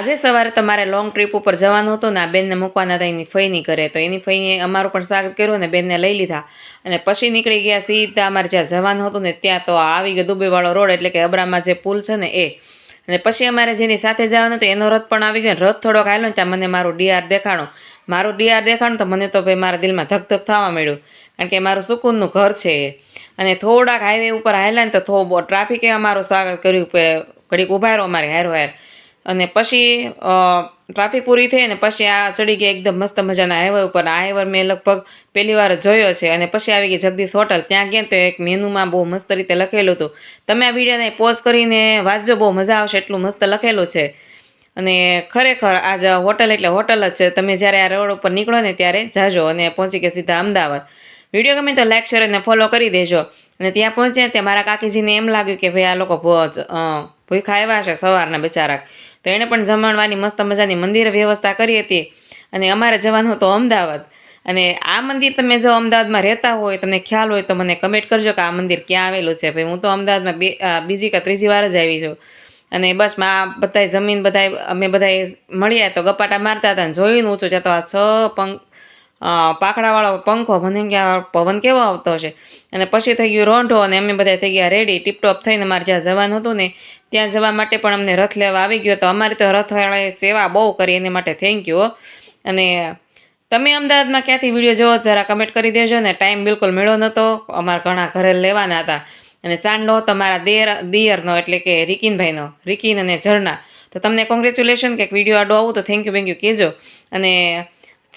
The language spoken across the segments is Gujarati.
આજે સવારે તો મારે લોંગ ટ્રીપ ઉપર જવાનું હતું ને આ બેનને મૂકવાના હતા એની ફઈની કરે, તો એની ફઈને અમારું પણ સ્વાગત કર્યું ને બેનને લઈ લીધા અને પછી નીકળી ગયા સીધા અમારે જ્યાં જવાનું હતું ને ત્યાં. તો આવી ગયો દુબઈવાળો રોડ, એટલે કે અબ્રામાં જે પુલ છે ને એ. અને પછી અમારે જેની સાથે જવાનું હતું એનો રથ પણ આવી ગયો. રથ થોડોક હાલ્યો ને ત્યાં મને મારું ડીઆર દેખાણું તો મને તો ભાઈ મારા દિલમાં ધક ધક થવા મળ્યું, કારણ કે મારું સુકૂનનું ઘર છે એ. અને થોડાક હાઈવે ઉપર હાલ્યા ને તો થોડું ટ્રાફિકે અમારું સ્વાગત કર્યું, ઘડીક ઊભા રહ્યો અમારે હારો. અને પછી ટ્રાફિક પૂરી થઈ ને પછી આ ચડી ગયા એકદમ મસ્ત મજાના હાઈવે ઉપર. આ હાઈવે મેં લગભગ પહેલી વાર જોયો છે. અને પછી આવી ગઈ જગદીશ હોટલ. ત્યાં ગયા તો એક મેનુમાં બહુ મસ્ત રીતે લખેલું હતું. તમે આ વિડીયોને પોઝ કરીને વાંચજો, બહુ મજા આવશે, એટલું મસ્ત લખેલું છે. અને ખરેખર આ હોટલ એટલે હોટલ જ છે. તમે જ્યારે આ રોડ ઉપર નીકળો ને ત્યારે જાજો અને પહોંચી ગયા સીધા અમદાવાદ. વિડીયો ગમે તો લાઈક શેર અને ફોલો કરી દેજો. અને ત્યાં પહોંચ્યા ત્યાં મારા કાકીજીને એમ લાગ્યું કે ભાઈ આ લોકો ભૂખા આવ્યા છે સવારના બિચારા. તો એણે પણ જમણવાની મસ્ત મજાની મંદિરે વ્યવસ્થા કરી હતી. અને અમારે જવાનું હતું અમદાવાદ. અને આ મંદિર તમે જો અમદાવાદમાં રહેતા હોય, તમને ખ્યાલ હોય તો મને કમેન્ટ કરજો કે આ મંદિર ક્યાં આવેલું છે. ભાઈ હું તો અમદાવાદમાં બીજી કે ત્રીજી વાર જ આવી છું. અને બસ બધાય જમીન અમે બધાએ મળ્યા તો ગપાટા મારતા હતા. અને જોયું ઊંચું ત્યાં તો આ પાખડાવાળો પંખો, મને એમ કે આ પવન કેવો આવતો હશે. અને પછી થઈ ગયું રોંઢો અને અમે બધા થઈ ગયા રેડી ટીપટોપ થઈને. મારે જ્યાં જવાનું હતું ને ત્યાં જવા માટે પણ અમને રથ લેવા આવી ગયો. તો અમારી તો રથવાળાએ સેવા બહુ કરી, એને માટે થેન્ક યુ. અને તમે અમદાવાદમાં ક્યાંથી વિડીયો જોવો જરા કમેન્ટ કરી દેજો ને. ટાઈમ બિલકુલ મળ્યો નહોતો, અમારા ઘણા ઘરે લેવાના હતા. અને ચાંદલો હતો મારા દિયરનો, એટલે કે રિકીન અને ઝરણા. તો તમને કોંગ્રેચ્યુલેશન કે વિડીયો આડો આવું તો થેન્ક યુ કહેજો. અને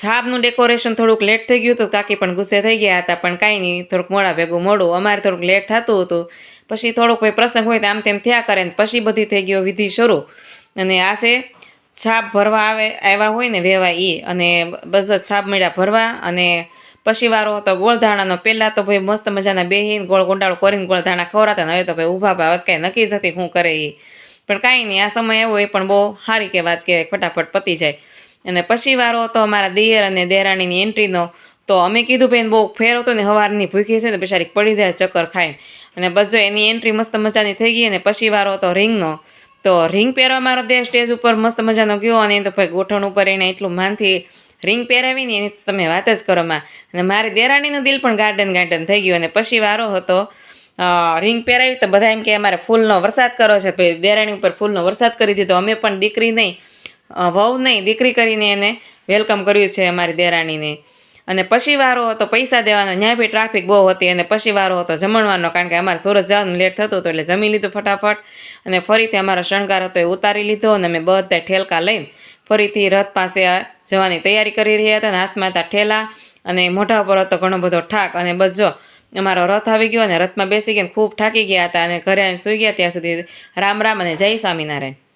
છાપનું ડેકોરેશન થોડુંક લેટ થઈ ગયું હતું, કાકી પણ ગુસ્સે થઈ ગયા હતા. પણ કાંઈ નહીં, થોડુંક મોડું અમારે થોડુંક લેટ થતું હતું. પછી થોડુંક કોઈ પ્રસંગ હોય તો આમ તેમ થયા કરે ને પછી બધી થઈ ગયો વિધિ શરૂ. અને આ છે છાપ ભરવા આવ્યા હોય ને વેવા એ. અને બધા છાપ મળ્યા ભરવા. અને પછી વારો હતો ગોળધાણાનો. પહેલાં તો ભાઈ મસ્ત મજાના બેહીને ગોળ ગોંડાળો કરીને ગોળધાણા ખવડાતા. હવે તો ભાઈ ઊભા ભાવ કાંઈ નક્કી જ નથી શું કરે એ. પણ કાંઈ નહીં, આ સમય એવો એ પણ બહુ સારી કે વાત કહેવાય, ફટાફટ પતી જાય. અને પછી વારો હતો અમારા દિયર અને દેરાણીની એન્ટ્રીનો. તો અમે કીધું ભાઈ બહુ ફેર હતો ને, સવારની ભૂખી છે ને બિચારી પડી જાય ચક્કર ખાઈને. અને બસ એની એન્ટ્રી મસ્ત મજાની થઈ ગઈ. અને પછી વારો હતો રિંગનો. તો રિંગ પહેરવા મારો દેહ સ્ટેજ ઉપર મસ્ત મજાનો ગયો. અને એ તો ભાઈ ગોઠણ ઉપર એને એટલું માનથી રિંગ પહેરાવીને એની તમે વાત જ કરો માં. અને મારી દેરાણીનું દિલ પણ ગાર્ડન થઈ ગયું. અને પછી વારો હતો રિંગ પહેરાવી. તો બધા એમ કે અમારે ફૂલનો વરસાદ કરો છે. ભાઈ દેરાણી ઉપર ફૂલનો વરસાદ કરી દીધો. અમે પણ દીકરી નહીં, વહુ નહીં, દીકરી કરીને એને વેલકમ કર્યું છે અમારી દેરાણીને. અને પછી વારો હતો પૈસા દેવાનો. ત્યાં બી ટ્રાફિક બહુ હતી. અને પછી વારો હતો જમણવાનો, કારણ કે અમારે સુરત જવાનું લેટ થતું હતું. એટલે જમી લીધું ફટાફટ. અને ફરીથી અમારો શણગાર હતો એ ઉતારી લીધો. અને અમે બધા ઠેલકા લઈને ફરીથી રથ પાસે જવાની તૈયારી કરી રહ્યા હતા. અને હાથમાં હતા ઠેલા અને મોઢા ઉપર હતો ઘણો બધો ઠાક. અને બસ જો અમારો રથ આવી ગયો અને રથમાં બેસી ગયા, ખૂબ થાકી ગયા હતા. અને ઘરે સૂઈ ગયા ત્યાં સુધી રામ રામ અને જય સ્વામિનારાયણ.